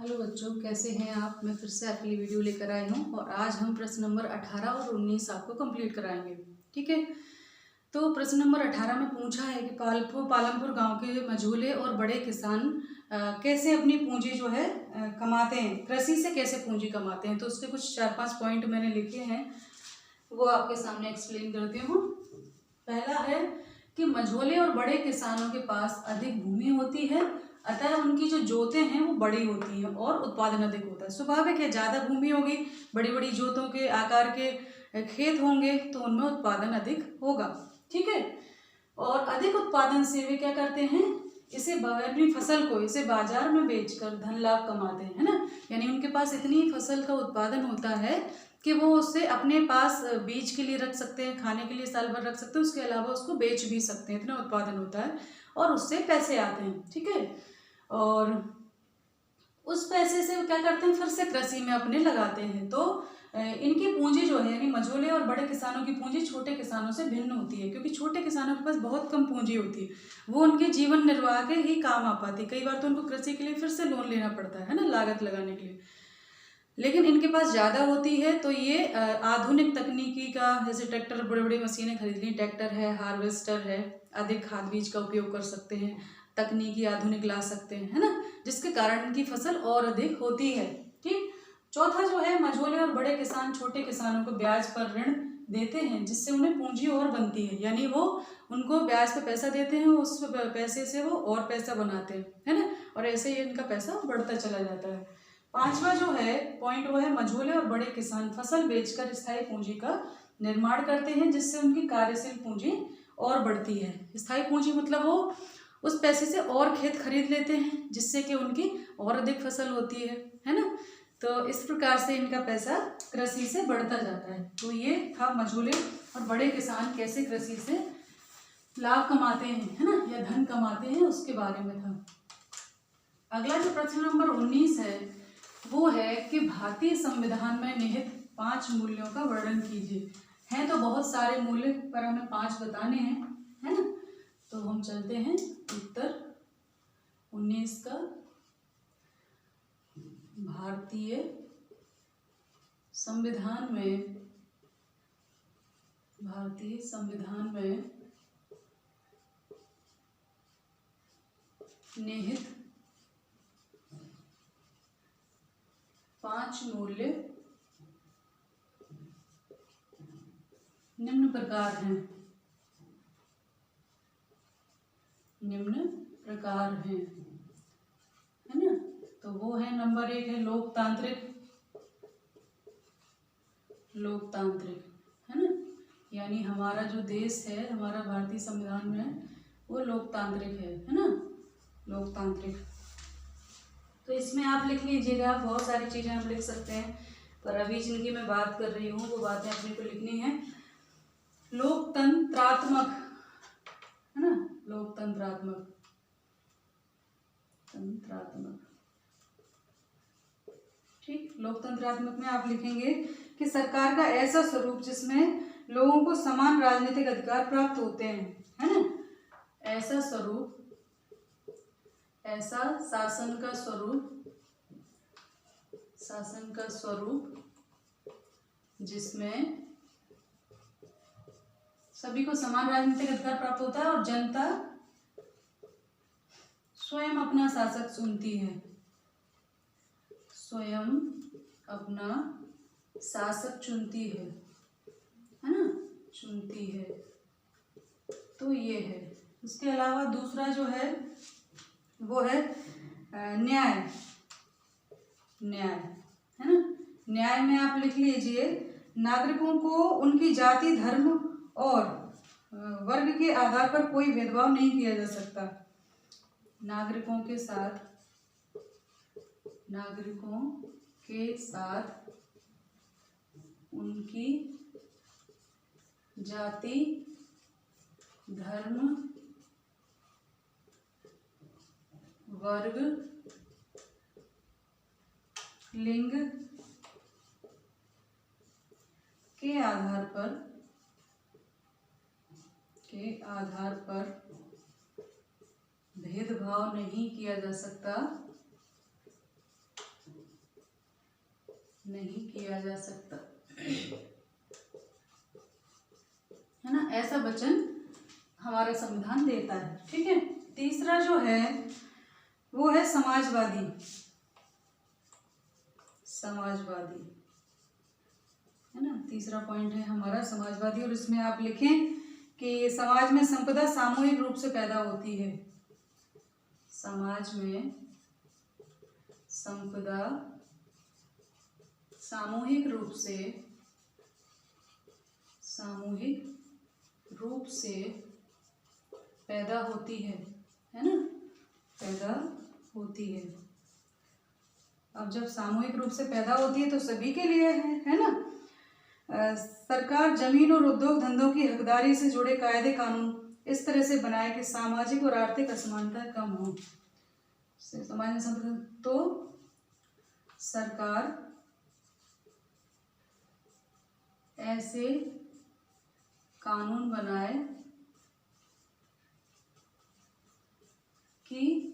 Hello बच्चों, कैसे हैं आप। मैं फिर से आपके लिए वीडियो लेकर आई हूँ और आज हम प्रश्न नंबर 18 और 19 आपको कंप्लीट कराएंगे। ठीक है, तो प्रश्न नंबर 18 में पूछा है कि पालमपुर गांव के मझोले और बड़े किसान कैसे अपनी पूंजी जो है कमाते हैं, कृषि से कैसे पूंजी कमाते हैं। तो उसके कुछ 4-5 पॉइंट मैंने लिखे हैं, वो आपके सामने एक्सप्लेन करती हूँ। पहला है कि मझोले और बड़े किसानों के पास अधिक भूमि होती है, अतः उनकी जो जोतें हैं वो बड़ी होती हैं और उत्पादन अधिक होता है। स्वाभाविक है, ज़्यादा भूमि होगी, बड़ी बड़ी जोतों के आकार के खेत होंगे तो उनमें उत्पादन अधिक होगा। ठीक है, और अधिक उत्पादन से वे क्या करते हैं, इसे अपनी फसल को इसे बाजार में बेचकर धन लाभ कमाते हैं, है ना। यानी उनके पास इतनी फसल का उत्पादन होता है कि वो उससे अपने पास बीज के लिए रख सकते हैं, खाने के लिए साल भर रख सकते हैं, उसके अलावा उसको बेच भी सकते हैं, इतना उत्पादन होता है और उससे पैसे आते हैं। ठीक है, और उस पैसे से वो क्या करते हैं, फिर से कृषि में अपने लगाते हैं। तो इनकी पूंजी जो है, यानी मझोले और बड़े किसानों की पूंजी छोटे किसानों से भिन्न होती है, क्योंकि छोटे किसानों के पास बहुत कम पूंजी होती है, वो उनके जीवन निर्वाह के ही काम आ पाती है। कई बार तो उनको कृषि के लिए फिर से लोन लेना पड़ता है ना, लागत लगाने के लिए। लेकिन इनके पास ज़्यादा होती है तो ये आधुनिक तकनीकी का, जैसे ट्रैक्टर, बड़े बड़े मशीनें खरीद ली, ट्रैक्टर है, हार्वेस्टर है, अधिक खाद बीज का उपयोग कर सकते हैं, तकनीकी आधुनिक ला सकते हैं, है ना, जिसके कारण इनकी फसल और अधिक होती है। ठीक, चौथा जो है, मझोले और बड़े किसान छोटे किसानों को ब्याज पर ऋण देते हैं, जिससे उन्हें पूंजी और बनती है। यानी वो उनको ब्याज पे पैसा देते हैं, उस पैसे से वो और पैसा बनाते हैं, है ना, और ऐसे ही इनका पैसा बढ़ता चला जाता है। पांचवा जो है पॉइंट, वो है मझोले और बड़े किसान फसल बेचकर स्थायी पूंजी का निर्माण करते हैं, जिससे उनकी कार्यशील पूंजी और बढ़ती है। स्थायी पूंजी मतलब वो उस पैसे से और खेत खरीद लेते हैं, जिससे कि उनकी और अधिक फसल होती है ना। तो इस प्रकार से इनका पैसा कृषि से बढ़ता जाता है। तो ये था मझोले और बड़े किसान कैसे कृषि से लाभ कमाते हैं, है ना, या धन कमाते हैं, उसके बारे में था। अगला जो प्रश्न नंबर 19 है, वो है कि भारतीय संविधान में निहित 5 मूल्यों का वर्णन कीजिए। हैं तो बहुत सारे मूल्य, पर हमें 5 बताने हैं, है ना। तो हम चलते हैं उत्तर 19 का। भारतीय संविधान में निहित 5 मूल्य निम्न प्रकार हैं। है ना। तो वो है, नंबर 1 है लोकतांत्रिक, है ना। यानी हमारा जो देश है, हमारा भारतीय संविधान में वो लोकतांत्रिक है ना, लोकतांत्रिक। तो इसमें आप लिख लीजिएगा, बहुत सारी चीजें आप लिख सकते हैं, पर अभी जिनकी मैं बात कर रही हूँ वो बातें अपने को लिखनी है। लोकतंत्रात्मक, है ना, लोकतंत्रात्मक, ठीक। लोकतंत्रात्मक में आप लिखेंगे कि सरकार का ऐसा स्वरूप जिसमें लोगों को समान राजनीतिक अधिकार प्राप्त होते हैं, है ना। ऐसा स्वरूप, ऐसा शासन का स्वरूप जिसमें सभी को समान राजनीतिक अधिकार प्राप्त होता है और जनता स्वयं अपना शासक चुनती है, स्वयं अपना शासक चुनती है ना, चुनती है। तो ये है। इसके अलावा दूसरा जो है वो है न्याय, है ना। न्याय में आप लिख लीजिए, नागरिकों को उनकी जाति, धर्म और वर्ग के आधार पर कोई भेदभाव नहीं किया जा सकता। नागरिकों के साथ उनकी जाति, धर्म, वर्ग, लिंग के आधार पर भेदभाव नहीं किया जा सकता, नहीं किया जा सकता, है ना। ऐसा वचन हमारा संविधान देता है, ठीक है। तीसरा जो है वो है समाजवादी। समाजवादी, है ना, तीसरा पॉइंट है हमारा समाजवादी। और इसमें आप लिखें कि समाज में संपदा सामूहिक रूप से पैदा होती है। समाज में संपदा सामूहिक रूप से पैदा होती है ना, पैदा होती है। अब जब सामूहिक रूप से पैदा होती है तो सभी के लिए है ना। सरकार जमीन और उद्योग धंधों की हकदारी से जुड़े कायदे कानून इस तरह से बनाए कि सामाजिक और आर्थिक असमानता कम हो। समाज में संपदा, तो सरकार ऐसे कानून बनाए कि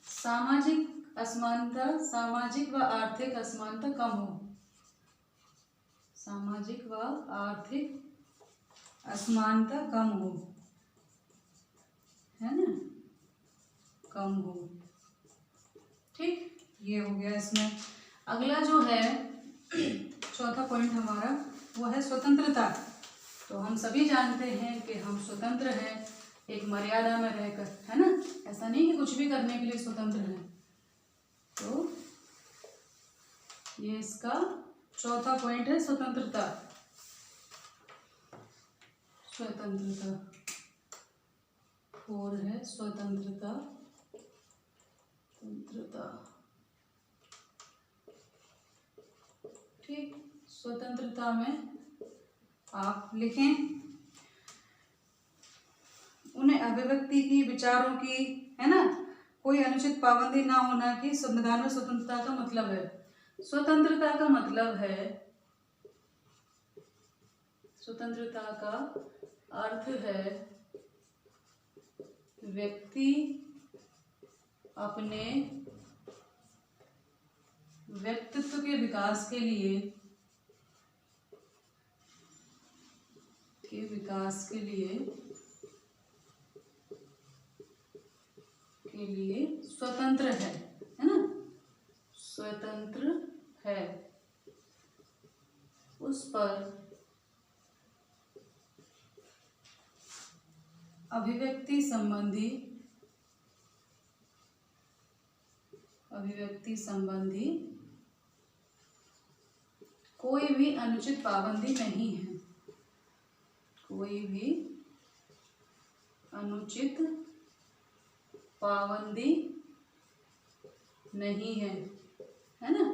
सामाजिक व आर्थिक असमानता कम हो। सामाजिक व आर्थिक असमानता कम हो, है ना, कम हो। ठीक, ये हो गया इसमें। अगला जो है चौथा पॉइंट हमारा वो है स्वतंत्रता। तो हम सभी जानते हैं कि हम स्वतंत्र हैं एक मर्यादा में रहकर, है ना। ऐसा नहीं कि कुछ भी करने के लिए स्वतंत्र हैं। तो ये इसका चौथा पॉइंट है स्वतंत्रता। स्वतंत्रता 4 है स्वतंत्रता। ठीक, स्वतंत्रता में आप लिखें उन्हें अभिव्यक्ति की, विचारों की, है ना, कोई अनुचित पाबंदी ना होना की संविधान में स्वतंत्रता का मतलब है। स्वतंत्रता का मतलब है, स्वतंत्रता का अर्थ है व्यक्ति अपने व्यक्तित्व के विकास के लिए स्वतंत्र है ना, स्वतंत्र है। उस पर अभिव्यक्ति संबंधी कोई भी अनुचित पाबंदी नहीं है। कोई भी अनुचित पाबंदी नहीं है ना।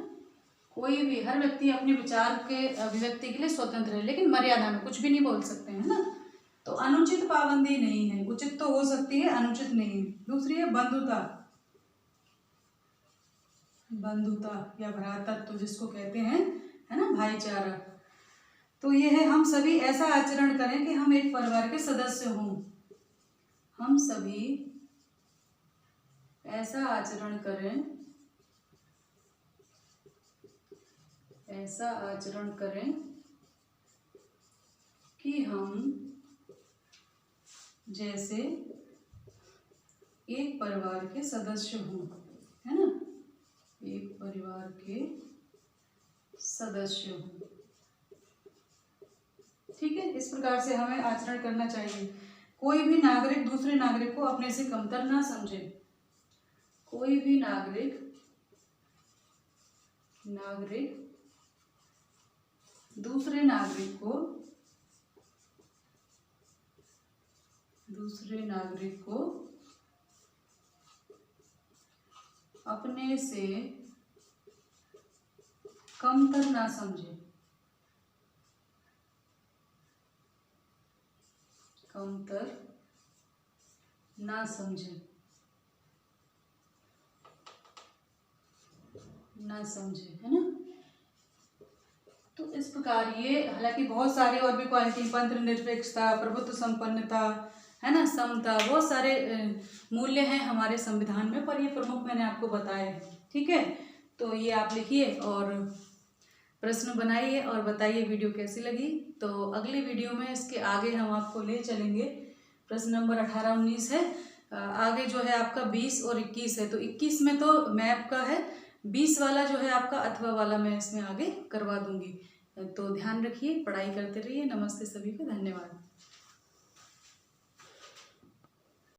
कोई भी, हर व्यक्ति अपने विचार के अभिव्यक्ति के लिए स्वतंत्र है, लेकिन मर्यादा में, कुछ भी नहीं बोल सकते हैं ना। तो अनुचित पाबंदी नहीं है, उचित तो हो सकती है, अनुचित नहीं है। दूसरी है बंधुता या भ्रातृत्व जिसको कहते हैं, है ना, भाईचारा। तो ये है हम सभी ऐसा आचरण करें कि हम एक परिवार के सदस्य हों। हम सभी ऐसा आचरण करें कि हम जैसे एक परिवार के सदस्य हों, है ना, एक परिवार के सदस्य हों। ठीक है, इस प्रकार से हमें आचरण करना चाहिए। कोई भी नागरिक दूसरे नागरिक को अपने से कमतर ना समझे। कोई भी नागरिक दूसरे नागरिक को अपने से कमतर ना समझे। कमतर ना समझे, है ना। तो इस प्रकार ये, हालांकि बहुत सारे और भी क्वालिटी, पंथ निरपेक्षता, प्रभुत्व संपन्नता, है ना, समता, बहुत सारे मूल्य हैं हमारे संविधान में, पर ये प्रमुख मैंने आपको बताए। ठीक है, तो ये आप लिखिए और प्रश्न बनाइए और बताइए वीडियो कैसी लगी। तो अगली वीडियो में इसके आगे हम आपको ले चलेंगे। प्रश्न नंबर 18-19 है, आगे जो है आपका 20 और 21 है। तो 21 में तो मैप का है, 20 वाला जो है आपका अथवा वाला मैं इसमें आगे करवा दूंगी। तो ध्यान रखिए, पढ़ाई करते रहिए। नमस्ते सभी को, धन्यवाद।